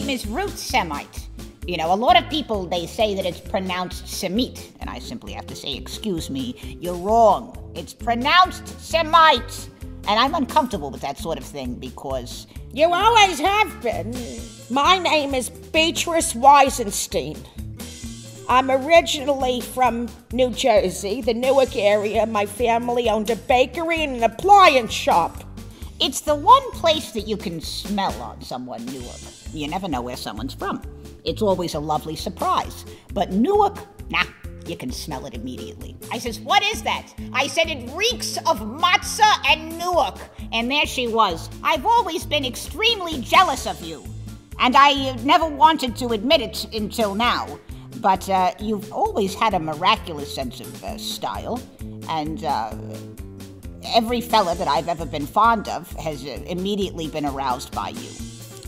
name is Root Semite. You know, a lot of people, they say that it's pronounced Semite, and I simply have to say, excuse me, you're wrong. It's pronounced Semite. And I'm uncomfortable with that sort of thing because... You always have been. My name is Beatrice Weisenstein. I'm originally from New Jersey, the Newark area. My family owned a bakery and an appliance shop. It's the one place that you can smell on someone, Newark. You never know where someone's from. It's always a lovely surprise. But Newark, nah, you can smell it immediately. I says, what is that? I said it reeks of matzah and Newark. And there she was. I've always been extremely jealous of you. And I never wanted to admit it until now. But you've always had a miraculous sense of style. And every fella that I've ever been fond of has immediately been aroused by you.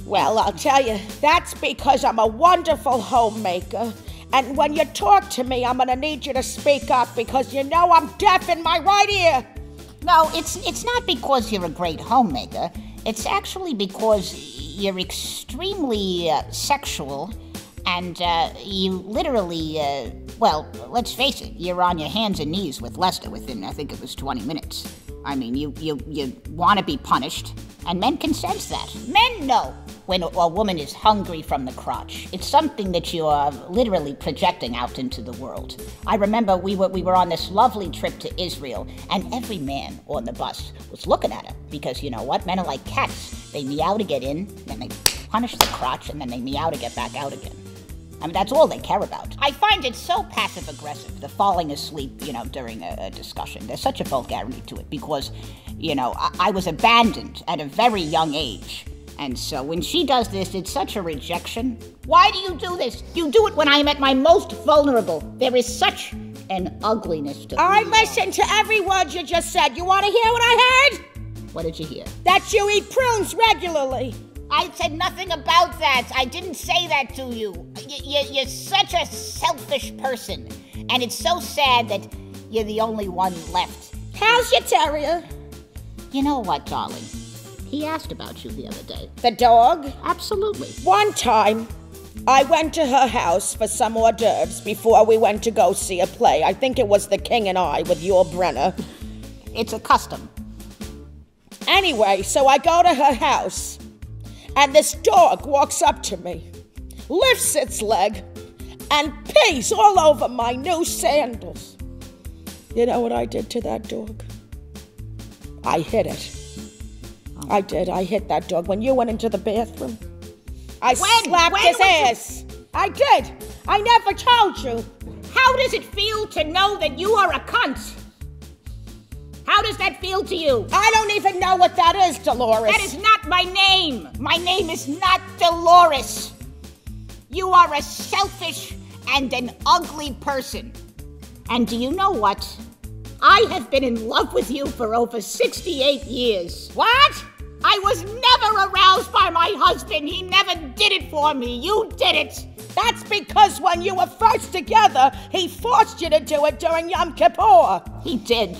Well, I'll tell you, that's because I'm a wonderful homemaker. And when you talk to me, I'm going to need you to speak up because you know I'm deaf in my right ear. No, it's not because you're a great homemaker. It's actually because you're extremely sexual and you literally, well, let's face it, you're on your hands and knees with Lester within, I think it was 20 minutes. I mean, you want to be punished, and men can sense that. Men know when a woman is hungry from the crotch. It's something that you are literally projecting out into the world. I remember we were on this lovely trip to Israel, and every man on the bus was looking at her, because you know what? Men are like cats. They meow to get in, then they punish the crotch, and then they meow to get back out again. I mean, that's all they care about. I find it so passive-aggressive, the falling asleep, you know, during a discussion. There's such a vulgarity to it because, you know, I was abandoned at a very young age. And so when she does this, it's such a rejection. Why do you do this? You do it when I am at my most vulnerable. There is such an ugliness to it. I listened to every word you just said. You want to hear what I heard? What did you hear? That you eat prunes regularly. I said nothing about that. I didn't say that to you. You're such a selfish person. And it's so sad that you're the only one left. How's your terrier? You know what, darling? He asked about you the other day. The dog? Absolutely. One time, I went to her house for some hors d'oeuvres before we went to go see a play. I think it was The King and I with Yul Brynner. It's a custom. Anyway, so I go to her house. And this dog walks up to me, lifts its leg, and pees all over my new sandals. You know what I did to that dog? I hit it. I did. I hit that dog when you went into the bathroom. I slapped his ass. I did. I never told you. How does it feel to know that you are a cunt? How does that feel to you? I don't even know what that is, Dolores. That is not my name. My name is not Dolores. You are a selfish and an ugly person. And do you know what? I have been in love with you for over 68 years. What? I was never aroused by my husband. He never did it for me. You did it. That's because when you were first together, he forced you to do it during Yom Kippur. He did.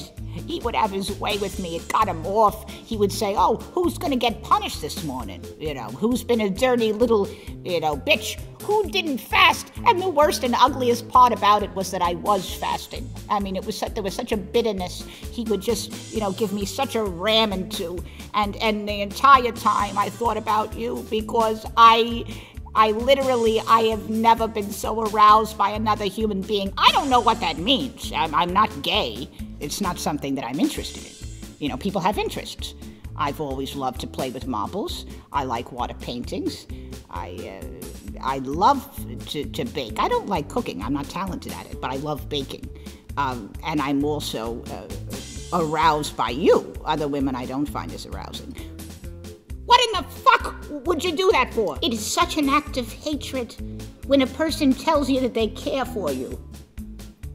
He would have his way with me. It got him off. He would say, oh, who's going to get punished this morning? You know, who's been a dirty little, bitch? Who didn't fast? And the worst and ugliest part about it was that I was fasting. I mean, there was such a bitterness. He would just, give me such a ramming to. And the entire time I thought about you because I have never been so aroused by another human being. I don't know what that means. I'm not gay. It's not something that I'm interested in. People have interests. I've always loved to play with marbles. I like water paintings. I love to bake. I don't like cooking. I'm not talented at it, but I love baking. And I'm also aroused by you. Other women I don't find as arousing. What in the fuck would you do that for? It is such an act of hatred when a person tells you that they care for you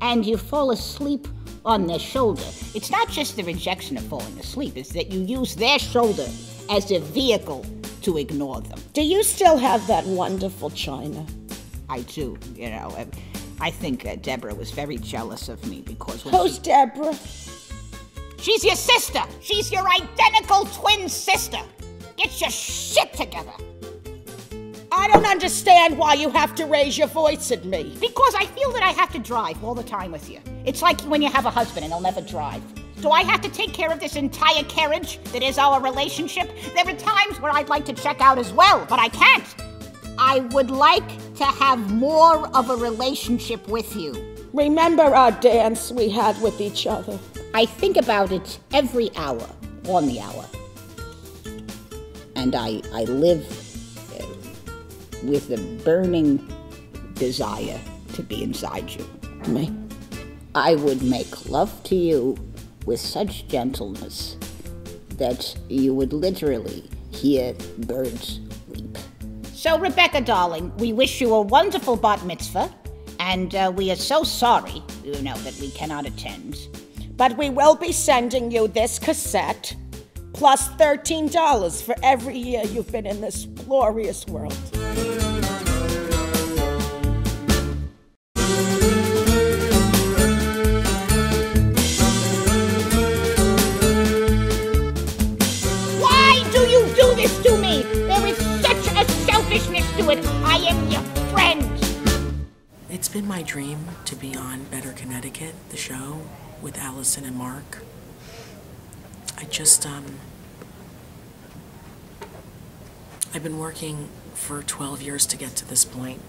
and you fall asleep on their shoulder. It's not just the rejection of falling asleep, it's that you use their shoulder as a vehicle to ignore them. Do you still have that wonderful china? I do, I think Deborah was very jealous of me because Who's Deborah? She's your sister. She's your identical twin sister. Get your shit together. I I don't understand why you have to raise your voice at me. Because I feel that I have to drive all the time with you. It's like when you have a husband and he'll never drive. So I have to take care of this entire carriage that is our relationship. There are times where I'd like to check out as well, but I can't. I would like to have more of a relationship with you. Remember our dance we had with each other? I think about it every hour, on the hour. And I live with a burning desire to be inside you. Me? I would make love to you with such gentleness that you would literally hear birds weep. So, Rebecca, darling, we wish you a wonderful bat mitzvah, and we are so sorry, that we cannot attend. But we will be sending you this cassette, plus $13 for every year you've been in this glorious world. Why do you do this to me? There is such a selfishness to it. I am your friend. It's been my dream to be on Better Connecticut, the show, with Allison and Mark. I've been working for 12 years to get to this point.